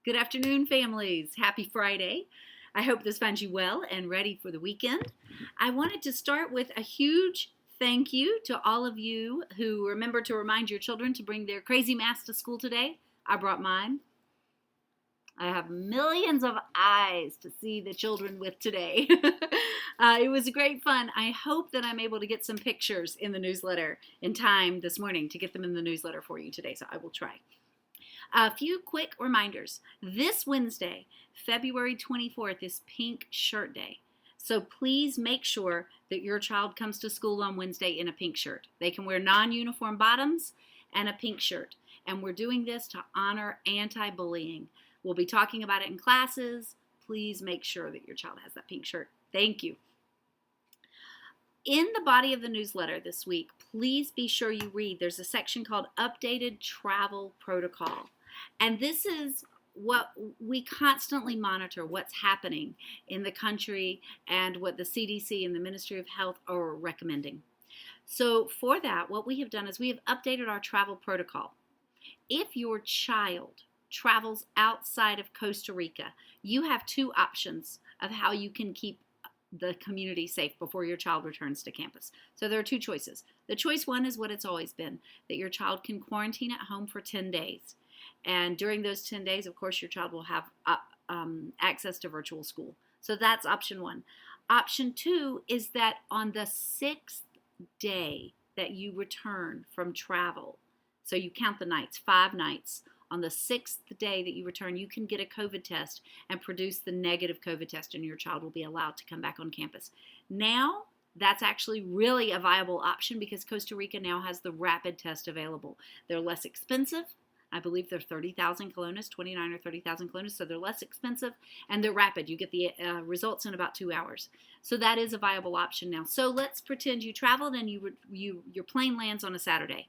Good afternoon, families. Happy Friday. I hope this finds you well and ready for the weekend. I wanted to start with a huge thank you to all of you who remember to remind your children to bring their crazy masks to school today. I brought mine. I have millions of eyes to see the children with today. It was great fun. I hope that I'm able to get some pictures in the newsletter in time this morning to get them in the newsletter for you today, so I will try. A few quick reminders. This Wednesday, February 24th, is Pink Shirt Day. So please make sure that your child comes to school on Wednesday in a pink shirt. They can wear non-uniform bottoms and a pink shirt. And we're doing this to honor anti-bullying. We'll be talking about it in classes. Please make sure that your child has that pink shirt. Thank you. In the body of the newsletter this week, please be sure you read. There's a section called Updated Travel Protocol. And this is what we constantly monitor, what's happening in the country and what the CDC and the Ministry of Health are recommending. So for that, what we have done is we have updated our travel protocol. If your child travels outside of Costa Rica, you have two options of how you can keep the community safe before your child returns to campus. So there are two choices. The choice one is what it's always been, that your child can quarantine at home for 10 days. And during those 10 days, of course, your child will have access to virtual school. So that's option one. Option two is that on the 6th day that you return from travel, so you count the nights, 5 nights, on the 6th day that you return, you can get a COVID test and produce the negative COVID test, and your child will be allowed to come back on campus. Now, that's actually really a viable option because Costa Rica now has the rapid test available. They're less expensive. I believe they're 30,000 colones, 29 or 30,000 colones, so they're less expensive, and they're rapid. You get the results in about 2 hours. So that is a viable option now. So let's pretend you traveled and your plane lands on a Saturday.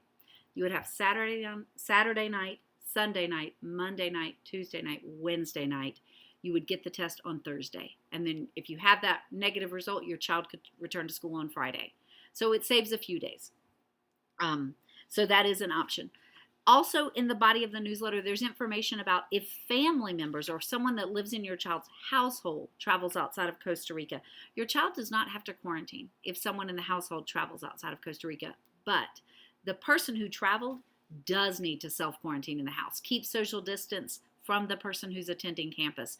You would have Saturday night, Sunday night, Monday night, Tuesday night, Wednesday night. You would get the test on Thursday. And then if you have that negative result, your child could return to school on Friday. So it saves a few days. So that is an option. Also, in the body of the newsletter, there's information about if family members or someone that lives in your child's household travels outside of Costa Rica. Your child does not have to quarantine if someone in the household travels outside of Costa Rica, but the person who traveled does need to self-quarantine in the house. Keep social distance from the person who's attending campus.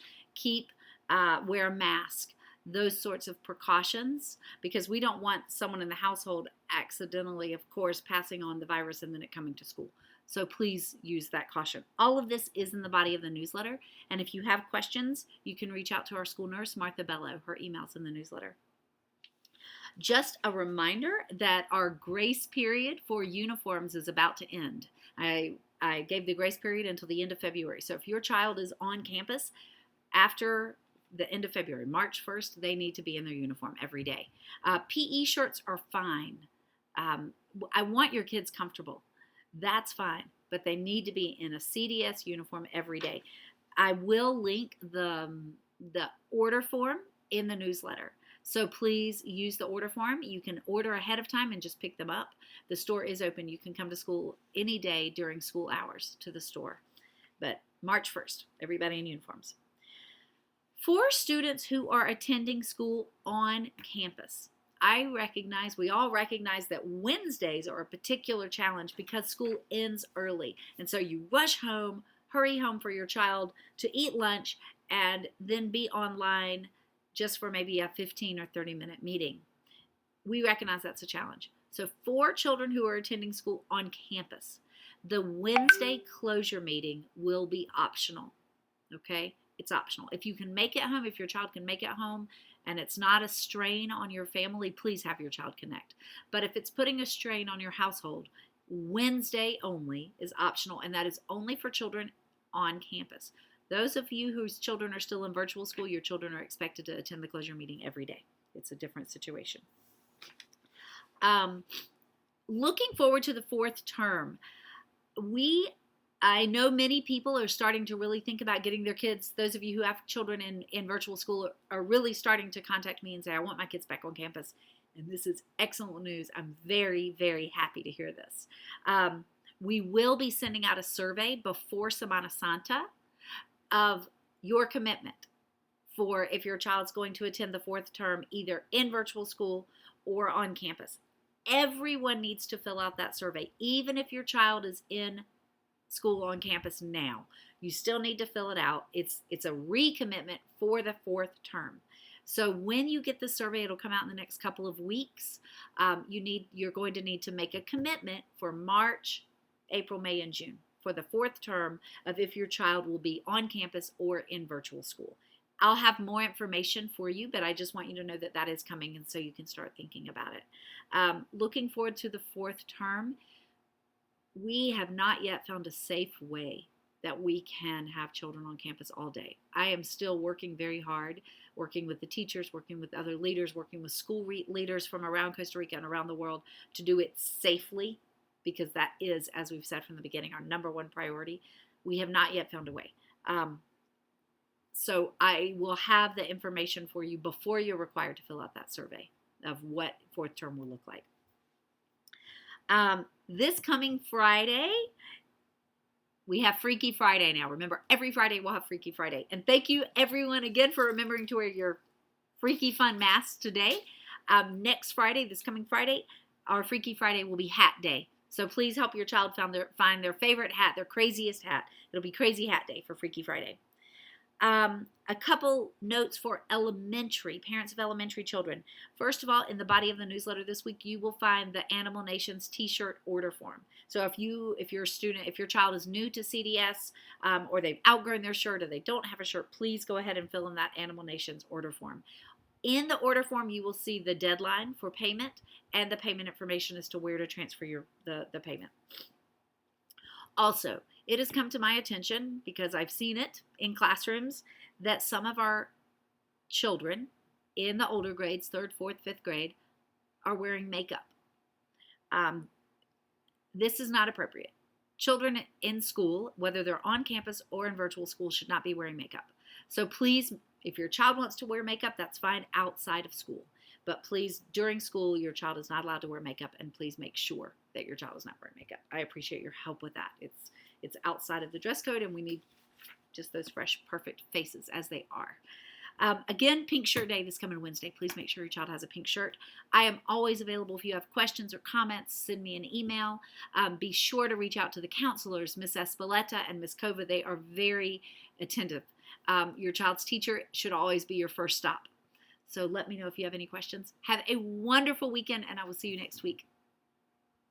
Wear a mask, those sorts of precautions, because we don't want someone in the household accidentally, of course, passing on the virus and then it coming to school. So please use that caution. All of this is in the body of the newsletter, and if you have questions, you can reach out to our school nurse, Martha Bello. Her email's in the newsletter. Just a reminder that our grace period for uniforms is about to end. I gave the grace period until the end of February. So if your child is on campus after the end of February, March 1st, they need to be in their uniform every day. PE shirts are fine. I want your kids comfortable. That's fine, but they need to be in a CDS uniform every day. I will link the order form in the newsletter. So please use the order form. You can order ahead of time and just pick them up. The store is open. You can come to school any day during school hours to the store. But March 1st, everybody in uniforms. For students who are attending school on campus, we all recognize that Wednesdays are a particular challenge because school ends early. And so you rush home, hurry home for your child to eat lunch, and then be online just for maybe a 15 or 30-minute meeting. We recognize that's a challenge. So for children who are attending school on campus, the Wednesday closure meeting will be optional, okay? It's optional. If you can make it home, if your child can make it home, and it's not a strain on your family, please have your child connect. But if it's putting a strain on your household, Wednesday only is optional, and that is only for children on campus. Those of you whose children are still in virtual school, your children are expected to attend the closure meeting every day. It's a different situation. Looking forward to the 4th term, I know many people are starting to really think about getting their kids. Those of you who have children in virtual school are really starting to contact me and say, I want my kids back on campus. And this is excellent news. I'm very, very happy to hear this. We will be sending out a survey before Semana Santa. of your commitment for if your child's going to attend the fourth term either in virtual school or on campus. Everyone needs to fill out that survey, even if your child is in school on campus now. You still need to fill it out. It's a recommitment for the fourth term. So when you get the survey, it'll come out in the next couple of weeks. You're going to need to make a commitment for March, April, May, and June for the fourth term of if your child will be on campus or in virtual school. I'll have more information for you, but I just want you to know that that is coming, and so you can start thinking about it. Looking forward to the fourth term. We have not yet found a safe way that we can have children on campus all day. I am still working very hard, working with the teachers, working with other leaders, working with school leaders from around Costa Rica and around the world to do it safely, because that is, as we've said from the beginning, our number one priority. We have not yet found a way. So I will have the information for you before you're required to fill out that survey of what fourth term will look like. This coming Friday, we have Freaky Friday now. Remember, every Friday we'll have Freaky Friday. And thank you, everyone, again for remembering to wear your Freaky Fun masks today. Next Friday, this coming Friday, our Freaky Friday will be Hat Day. So please help your child find their favorite hat, their craziest hat. It'll be Crazy Hat Day for Freaky Friday. A couple notes for parents of elementary children. First of all, in the body of the newsletter this week, you will find the Animal Nations t-shirt order form. So if your child is new to CDS, or they've outgrown their shirt, or they don't have a shirt, please go ahead and fill in that Animal Nations order form. In the order form, you will see the deadline for payment and the payment information as to where to transfer the payment. Also, it has come to my attention, because I've seen it in classrooms, that some of our children in the older grades, 3rd, 4th, 5th grade, are wearing makeup. This is not appropriate. Children in school, whether they're on campus or in virtual school, should not be wearing makeup. So please, if your child wants to wear makeup, that's fine outside of school. But please, during school, your child is not allowed to wear makeup, and please make sure that your child is not wearing makeup. I appreciate your help with that. It's outside of the dress code, and we need just those fresh, perfect faces as they are. Again, Pink Shirt Day this coming Wednesday. Please make sure your child has a pink shirt. I am always available if you have questions or comments. Send me an email. Be sure to reach out to the counselors, Miss Espeleta and Miss Kova. They are very attentive. Your child's teacher should always be your first stop. So let me know if you have any questions. Have a wonderful weekend, and I will see you next week.